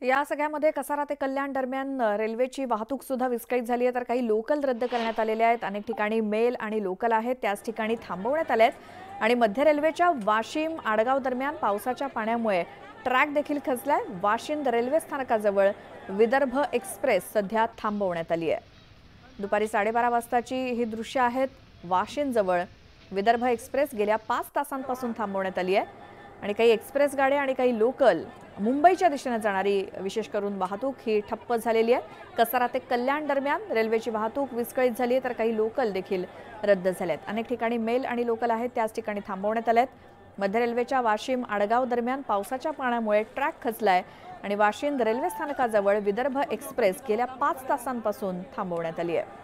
या सगळ्यामध्ये कसारा ते कल्याण दरम्यान रेल्वेची वाहतूक सुद्धा विस्कळीत झाली आहे, तर काही लोकल रद्द करण्यात आलेले आहेत। अनेक ठिकाणी मेल आणि लोकल आहेत त्याच ठिकाणी थांबवण्यात आले आहेत आणि मध्य रेल्वेच्या वाशिम आडगाव दरम्यान पावसाच्या पाण्यामुळे ट्रॅक देखील खचलाय। वाशिंद रेल्वे स्थानकाजवळ विदर्भ एक्सप्रेस सध्या थांबवण्यात आली आहे। दुपारी 12:30 वाजताची ही दृश्य आहेत। वाशिंद जवळ विदर्भ एक्सप्रेस गेल्या 5 तासांपासून थांबवण्यात आली आहे आणि काही एक्सप्रेस गाड्या आणि काही लोकल मुंबईच्या दिशेने जाणारी विशेष करून वाहतूक ही ठप्प झालेली आहे। कसारा ते कल्याण दरम्यान रेल्वेची वाहतूक विस्कळीत झाली आहे, तर काही लोकल देखील रद्द झाले आहेत। अनेक ठिकाणी मेल आणि लोकल आहेत त्याच ठिकाणी थांबवण्यात आले आहेत। मध्य रेल्वेच्या वाशिम आडगाव दरम्यान पावसाच्या पाण्यामुळे ट्रॅक खचलाय आणि वाशिंद रेल्वे स्थानकाजवळ विदर्भ एक्सप्रेस गेल्या 5 तासांपासून थांबवण्यात आली आहे।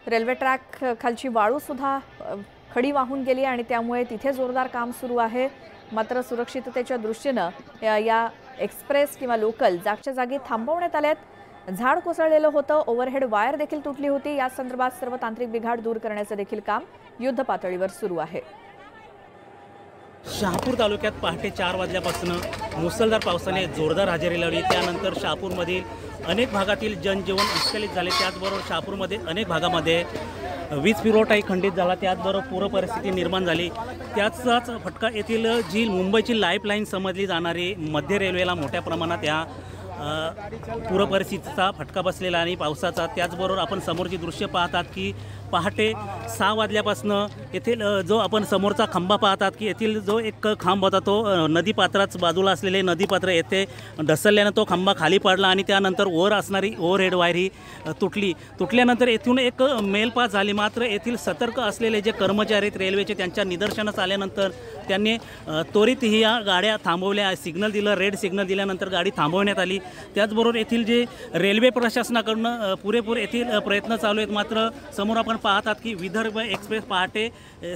रेल्वे ट्रॅक खालची वाळू सुद्धा खडी वाहून गेली आणि त्यामुळे तिथे जोरदार काम सुरू आहे। मात्र सुरक्षिततेच्या दृष्टीने या एक्सप्रेस किंवा लोकल जागच्या जागी थांबवण्यात आलेत। झाड कोसळलेलं होतं, ओव्हरहेड वायर देखील तुटली होती। या संदर्भात सर्व तांत्रिक बिघाड दूर करण्याचे देखील काम युद्ध पातळीवर सुरू आहे। शहापूर तालुक्यात पहाटे 4 वाजल्यापासून मुसळधार पावसाने जोरदार हजेरी लावली। त्यानंतर शहापूरमधील अनेक भागातील जनजीवन विस्कळीत झाले। त्याचबरोबर शहापूरमध्ये अनेक भागामध्ये वीज पुरवठाही खंडित झाला। त्याचबरोबर पूर परिस्थिती निर्माण झाली। त्याचाच फटका येथील जी मुंबईची लाईफलाईन समजली जाणारी मध्य रेल्वेला मोठ्या प्रमाणात या पूर परिस्थितीचा फटका बसलेला आणि पावसाचा। त्याचबरोबर आपण समोरची दृश्य पाहतात की पहाटे 6 वाजल्यापासून येथील जो आपण समोरचा खंबा पाहतात की येथील जो एक खांब होता तो नदीपात्राच बाजूला असलेले नदीपात्र येथे ढसरल्यानं तो खंबा खाली पडला आणि त्यानंतर वर असणारी ओव्हरहेड वायर ही तुटल्यानंतर येथून एक मेल पास झाली। मात्र येथील सतर्क असलेले जे कर्मचारी आहेत रेल्वेचे त्यांच्या निदर्शनास आल्यानंतर त्यांनी त्वरित ही या गाड्या थांबवल्या। सिग्नल दिलं, रेड सिग्नल दिल्यानंतर गाडी थांबवण्यात आली। त्याचबरोबर येथील जे रेल्वे प्रशासनाकडून पुरेपूर येथील प्रयत्न चालू आहेत। मात्र समोर आपण पाहतात की विदर्भ एक्सप्रेस पहाटे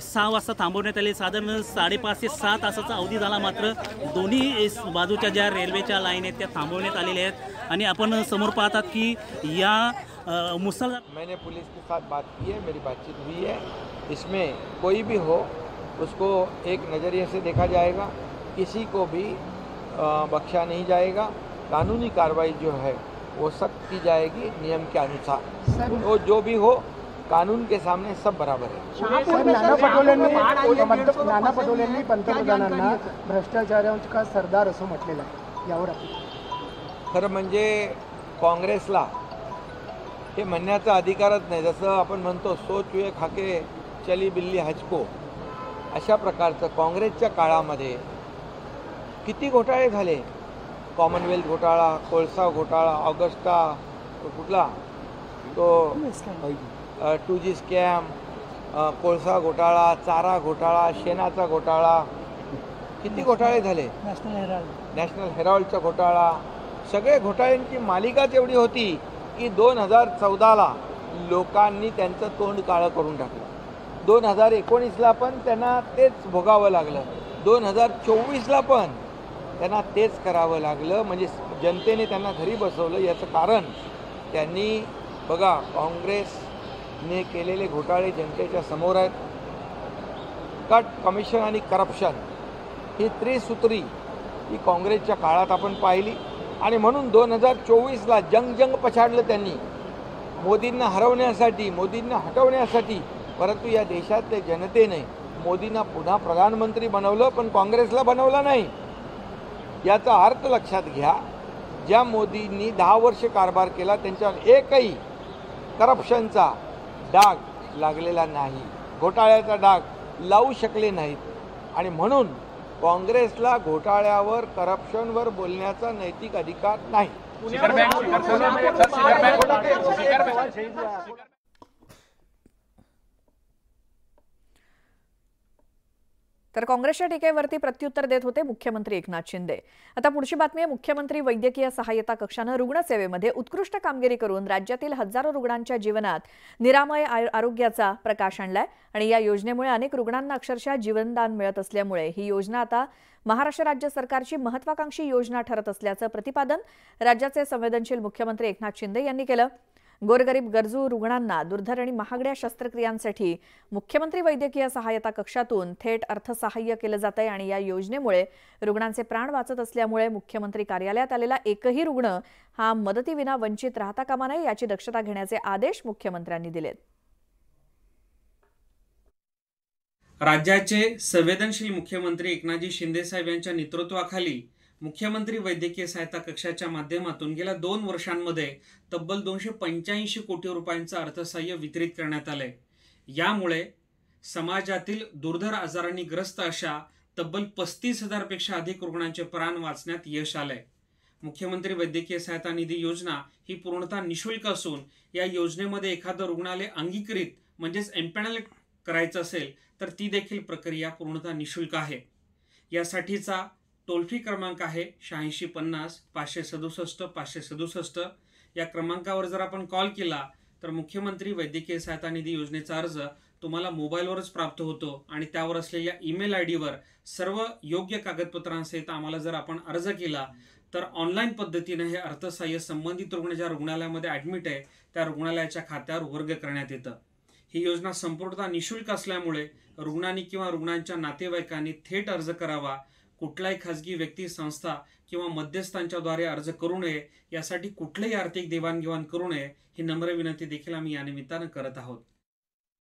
6 वाजता थांबवण्यात आली। साधारण 5.5 ते 6 तासाचा अवधी झाला। मात्र दोन्ही बाजूच्या ज्या रेल्वेच्या लाईन आहेत त्या थांबवण्यात आलेल्या आहेत आणि आपण समोर पाहतात की या मुसळधार मैंने पुलिस के साथ बात की है, मेरी बातचीत हुई है। इसमें कोई भी हो उसको एक नज़रिए से देखा जाएगा, किसी को भी बख्शा नहीं जाएगा। कानूनी कार्रवाई जो है वो सख्त की जाएगी नियम के अनुसार। तो जो भी हो कानून के सामने सब बराबर है। नाना पटोलेंनी पंतप्रधानांना भ्रष्टाचाराचा सरदार असं म्हटलेलं आहे, यावर खरं म्हणजे काँग्रेसला हे म्हणण्याचा अधिकारच नाही। जसं आपण म्हणतो सोच हुए खाके चली बिल्ली हजको, अशा प्रकारचं काँग्रेसच्या काळामध्ये किती घोटाळे झाले। कॉमनवेल्थ घोटाळा, कोळसा घोटाळा, ऑगस्टा कुठला तो 2G स्कॅम, कोळसा घोटाळा, चारा घोटाळा, शेणाचा घोटाळा, किती घोटाळे झाले। नॅशनल हेराल्डचा घोटाळा, सगळे घोटाळ्यांची मालिकाच एवढी होती की 2014ला लोकांनी त्यांचं तोंड काळं करून टाकलं। 2019ला पण त्यांना तेच भोगावं लागलं। 2024ला पण त्यांना तेच करावं लागलं। म्हणजे जनतेने त्यांना घरी बसवलं। याचं कारण त्यांनी बघा काँग्रेसने केलेले घोटाळे जनतेच्या समोर आहेत। कट, कमिशन आणि करप्शन ही त्रिसूत्री ही काँग्रेसच्या काळात आपण पाहिली आणि म्हणून 2024ला जंग पछाडलं त्यांनी मोदींना हरवण्यासाठी, मोदींना हटवण्यासाठी। परंतु या देशातल्या जनतेने मोदींना पुन्हा प्रधानमंत्री बनवलं पण काँग्रेसला बनवलं नाही। याचा अर्थ लक्षात घ्या, ज्या मोदींनी 10 वर्ष कारभार केला त्यांच्यावर एकही करप्शनचा डाग लागलेला नाही, घोटाळ्याचा डाग लावू शकले नाहीत आणि म्हणून काँग्रेसला घोटाळ्यावर, करप्शनवर बोलण्याचा नैतिक अधिकार नाही। तर काँग्रेसच्या टीकेवरती प्रत्युत्तर देत होते मुख्यमंत्री एकनाथ शिंदे। आता पुढची बातमी आहे, मुख्यमंत्री वैद्यकीय सहाय्यता कक्षाने रुग्णसेवेमध्ये उत्कृष्ट कामगिरी करून राज्यातील हजारो रुग्णांच्या जीवनात निरामय आरोग्याचा प्रकाश आणलाय आणि या योजनेमुळे अनेक रुग्णांना अक्षरशः जीवनदान मिळत असल्यामुळे ही योजना आता महाराष्ट्र राज्य सरकारची महत्त्वाकांक्षी योजना ठरत असल्याचं प्रतिपादन राज्याचे संवेदनशील मुख्यमंत्री एकनाथ शिंदे यांनी केलं। गोरगरीब गरजू रुग्णांना दुर्धर आणि महागड्या शस्त्रक्रियांसाठी मुख्यमंत्री वैद्यकीय सहायता कक्षातून थेट अर्थसहाय्य केलं जातंय आणि या योजनेमुळे रुग्णांचे प्राण वाचत असल्यामुळे मुख्यमंत्री कार्यालयात आलेला एकही रुग्ण हा मदतीविना वंचित राहता कामा नये याची दक्षता घेण्याचे आदेश मुख्यमंत्र्यांनी दिलेत. राज्याचे संवेदनशील मुख्यमंत्री एकनाथजी शिंदे साहेब यांच्या नेतृत्वाखाली मुख्यमंत्री वैद्यकीय सहायता कक्षाच्या माध्यमातून गेल्या 2 वर्षांमध्ये तब्बल 285 कोटी रुपयांचं अर्थसहाय्य वितरित करण्यात आलंय. यामुळे समाजातील दुर्धर आजारांनी ग्रस्त अशा तब्बल 35,000 पेक्षा अधिक रुग्णांचे प्राण वाचण्यात यश आलंय. मुख्यमंत्री वैद्यकीय सहायता निधी योजना ही पूर्णतः निशुल्क असून या योजनेमध्ये एखादं रुग्णालय अंगीकृत म्हणजेच एम्पॅनल करायचं असेल तर ती देखील प्रक्रिया पूर्णतः निशुल्क आहे. यासाठीचा टोल फ्री क्रमांक आहे 8650 567 567. या क्रमांकावर जर आपण कॉल केला तर मुख्यमंत्री वैद्यकीय सहायता निधी योजनेचा अर्ज तुम्हाला मोबाईलवरच प्राप्त होतो आणि त्यावर असलेल्या ईमेल आयडीवर सर्व योग्य कागदपत्रांसहित आम्हाला जर आपण अर्ज केला तर ऑनलाईन पद्धतीने हे अर्थसहाय्य संबंधित रुग्ण ज्या रुग्णालयामध्ये ॲडमिट आहे त्या रुग्णालयाच्या खात्यावर वर्ग करण्यात येतं. ही योजना संपूर्णतः निशुल्क असल्यामुळे रुग्णांनी किंवा रुग्णांच्या नातेवाईकांनी थेट अर्ज करावा. कुठलाही खाजगी व्यक्ती, संस्था किंवा मध्यस्थांच्याद्वारे अर्ज करू नये. यासाठी कुठलीही आर्थिक देवाणघेवाण करू नये ही नम्र विनंती देखील आम्ही या निमित्तानं करत आहोत.